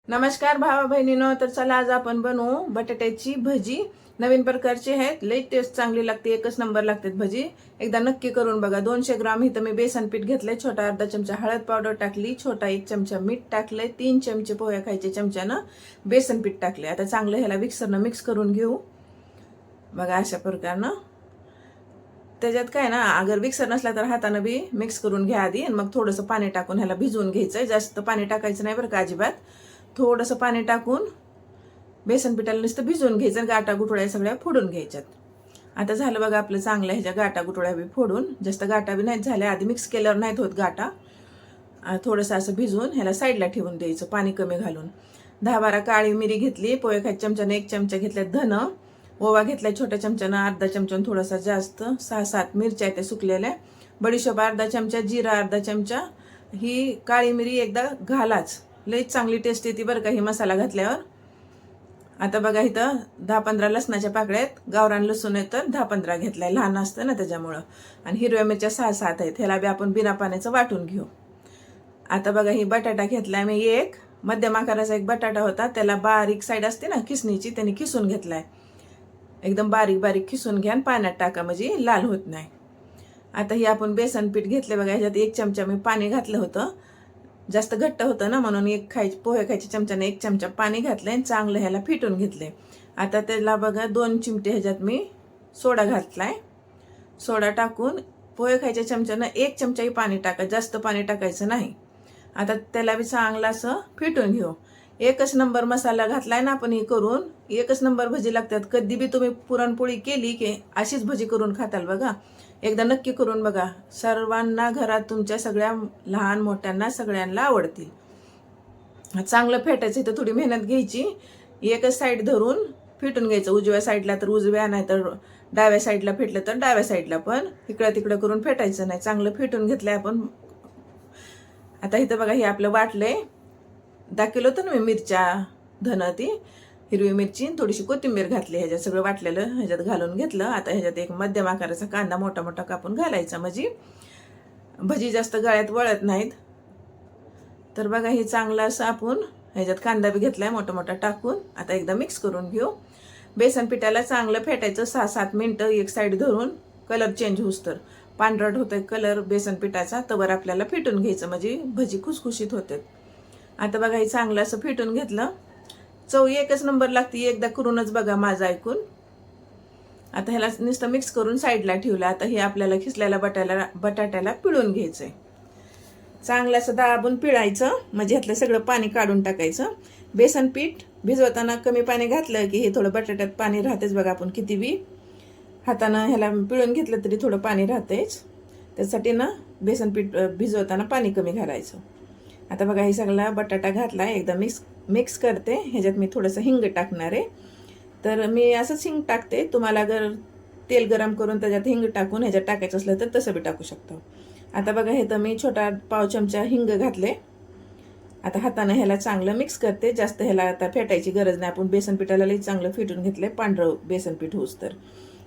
नमस्कार भावा बहिणीनो, तर चला आज आपण बनवू बटाट्याची भजी. नवीन प्रकारची आहेत, लई टेस्ट चांगली लागते, एकच नंबर लागते भजी. एकदा नक्की करून बघा. 200 ग्राम इथं मी बेसन पीठ घेतलंय, छोटा अर्धा चमचा हळद पावडर टाकली, छोटा 1 चमचा मीठ टाकलंय, 3 चमचे पोहे खायचे चमच्यानं बेसन पीठ टाकले. आता चांगलं ह्याला मिक्सरनं मिक्स करून घेऊ बघा अशा प्रकारनं. त्याच्यात काय ना, अगर मिक्सर नसला तर हातानं बी मिक्स करून घ्या आधी, आणि मग थोडंसं पाणी टाकून ह्याला भिजवून घ्यायचंय. जास्त पाणी टाकायचं नाही बरं का अजिबात. थोडंसं पाणी टाकून बेसन पिठाला नुसतं भिजवून घ्यायचं, गाटा गुठळ्या सगळ्या फोडून घ्यायच्यात. आता झालं बघा आपलं चांगलं. ह्याच्या गाटा गुठळ्या बी फोडून, जास्त गाटा बी नाहीत झाल्या, आधी मिक्स केल्यावर नाहीत होत गाटा. थोडंसं असं भिजवून ह्याला साईडला ठेवून द्यायचं पाणी कमी घालून. 10-12 काळी मिरी घेतली, पोहे खायच्या चमच्याने 1 चमचा घेतल्या धन, ओवा घेतलाय छोट्या चमच्यानं अर्धा चमचा थोडासा जास्त, 6-7 मिरच्या त्या सुकलेल्या, बडीशोप अर्धा चमचा, जिरा अर्धा चमचा. ही काळी मिरी एकदा घालाच, लई चांगली टेस्ट येते बरं का ही मसाला घातल्यावर. आता बघा इथं 10-15 लसणाच्या पाकळ्या आहेत, गावरान लसूण आहे तर 10-15 घेतलाय, लहान असतं ना त्याच्यामुळं. आणि हिरव्या मिरच्या 6-7 आहेत, ह्याला बी आपण बिना पाण्याचं वाटून घेऊ. आता बघा ही बटाटा घेतलाय मी, एक मध्यम आकाराचा एक बटाटा होता, त्याला बारीक साईड असते ना खिसणीची, त्याने खिसून घेतलाय. एकदम बारीक बारीक खिसून घ्या आणि पाण्यात टाका, म्हणजे लाल होत नाही. आता ही आपण बेसन पीठ घेतले बघा, ह्याच्यात 1 चमचा मी पाणी घातलं होतं, जास्त घट्ट होतं ना म्हणून पोहे खायच्या चमच्याने 1 चमचा पाणी घातलंय आणि चांगलं ह्याला फिटून घेतलंय. आता त्याला बघा 2 चिमटे ह्याच्यात मी सोडा घातलाय. सोडा टाकून पोहे खायच्या चमच्यानं 1 चमचाही पाणी टाका, जास्त पाणी टाकायचं नाही. आता त्याला बी चांगलं असं फिटून घेऊ. एकच नंबर मसाला घातलाय ना आपण, ही करून एकच नंबर भजी लागतात. कधी बी तुम्ही पुरणपोळी केली की अशीच भजी करून खाताल बघा. एकदा नक्की करून बघा, सर्वांना घरात तुमच्या सगळ्या लहान मोठ्यांना सगळ्यांना आवडतील. चांगलं फेटायचं, इथं थोडी मेहनत घ्यायची. एकच साईड धरून फिटून घ्यायचं, उजव्या साईडला तर उजव्या, नाही तर डाव्या साईडला फेटलं तर डाव्या साईडला, पण इकडं तिकडं करून फेटायचं नाही. चांगलं फेटून घेतलंय आपण. आता इथं बघा हे आपलं वाटलंय, दाखवलं होतं ना मी मिरच्या धन, ती हिरवी मिरची थोडीशी कोथिंबीर घातली, ह्याच्यात सगळं वाटलेलं ह्याच्यात घालून घेतलं. आता ह्याच्यात एक मध्यम आकाराचा कांदा मोठा मोठा कापून घालायचा, म्हणजे भजी जास्त गळ्यात वळत नाहीत. तर बघा हे चांगलं असं आपण ह्याच्यात कांदा बी घेतलाय मोठा मोठा टाकून. आता एकदा मिक्स करून घेऊ. बेसन पिठाला चांगलं फेटायचं 6-7 मिनटं, एक साईड धरून कलर चेंज होऊस तर. पांढरट होतोय कलर बेसन पिठाचा, तवर आपल्याला फिटून घ्यायचं, म्हणजे भजी खुसखुशीत होते. आता बघा हे चांगलं असं फिटून घेतलं. चव एकच नंबर लागते, एकदा करूनच बघा माझं ऐकून. आता ह्याला नुसतं मिक्स करून साईडला ठेवलं. आता हे आपल्याला खिसलेल्या बटाट्याला पिळून घ्यायचंय. चांगलं असं दाबून पिळायचं, म्हणजे ह्यातलं सगळं पाणी काढून टाकायचं. बेसन पीठ भिजवताना कमी पाणी घातलं की हे थोडं बटाट्यात पाणी राहतेच बघा. आपण किती बी हातानं ह्याला पिळून घेतलं तरी थोडं पाणी राहतेच, त्यासाठी ना बेसन पीठ भिजवताना पाणी कमी घालायचं. आता बघा हे सगळा बटाटा घातला, एकदा मिक्स करते. ह्याच्यात मी थोडंसं हिंग टाकणार आहे, तर मी असंच हिंग टाकते. तुम्हाला जर तेल गरम करून त्याच्यात हिंग टाकून ह्याच्यात टाकायचं असलं तर तसं बी टाकू शकतो. आता बघा हे तर मी छोटा पाव चमचा हिंग घातले. आता हातानं ह्याला चांगलं मिक्स करते. जास्त ह्याला आता फेटायची गरज नाही, आपण बेसन पिठाला लई चांगलं फिटून घेतलंय, पांढरं बेसन पीठ होऊस तर.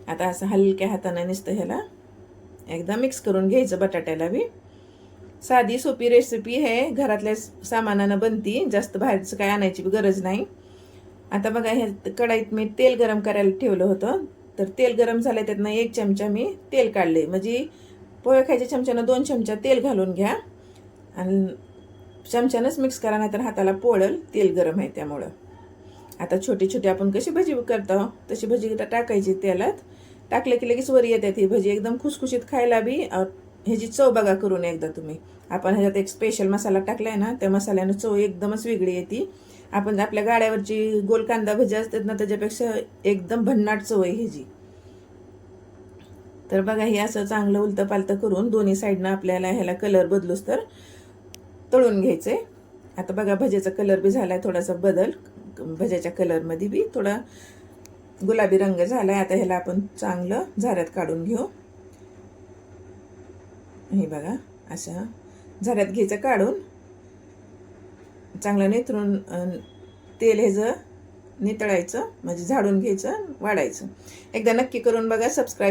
आता असं हलक्या हातानं नुसतं ह्याला एकदा मिक्स करून घ्यायचं. बटाट्याला बी साधी सोपी रेसिपी आहे, घरातल्या सामानानं बनती, जास्त बाहेरचं काय आणायची गरज नाही. आता बघा हे कढईत मी तेल गरम करायला ठेवलं होतं, तर तेल गरम झालं, त्यातनं 1 चमचा मी तेल काढले. म्हणजे पोहे खायच्या चमच्यानं 2 चमचा तेल घालून घ्या आणि चमच्यानंच मिक्स करा, नाही तर हाताला पोळल, तेल गरम आहे त्यामुळं. आता छोटी छोटी आपण कशी भजी करतो तशी भजी टाकायची तेलात. टाकलं की लगेच वर येतात ही भजी, एकदम खुसखुशीत खायला बी. ह्याची चव बघा करून एकदा तुम्ही. आपण ह्याच्यात एक स्पेशल मसाला टाकलाय ना, त्या मसाल्यानं चव एकदमच वेगळी येते. आपण आपल्या गाड्यावरची गोल कांदा भजी असतात ना, त्याच्यापेक्षा एकदम भन्नाट चव आहे ह्याची. तर बघा हे असं चांगलं उलतं पालतं करून दोन्ही साईडनं आपल्याला ह्याला कलर बदलूस तर तळून घ्यायचंय. आता बघा भज्याचा कलर बी झालाय, थोडासा बदल भज्याच्या कलरमध्ये बी थोडा गुलाबी रंग झालाय. आता ह्याला आपण चांगलं झाऱ्यात काढून घेऊ. हे बघा अशा झाऱ्यात घ्यायचं काढून, चांगलं निथरून तेल ह्याचं नितळायचं, म्हणजे झाडून घ्यायचं, वाढायचं. एकदा नक्की करून बघा. सबस्क्राईब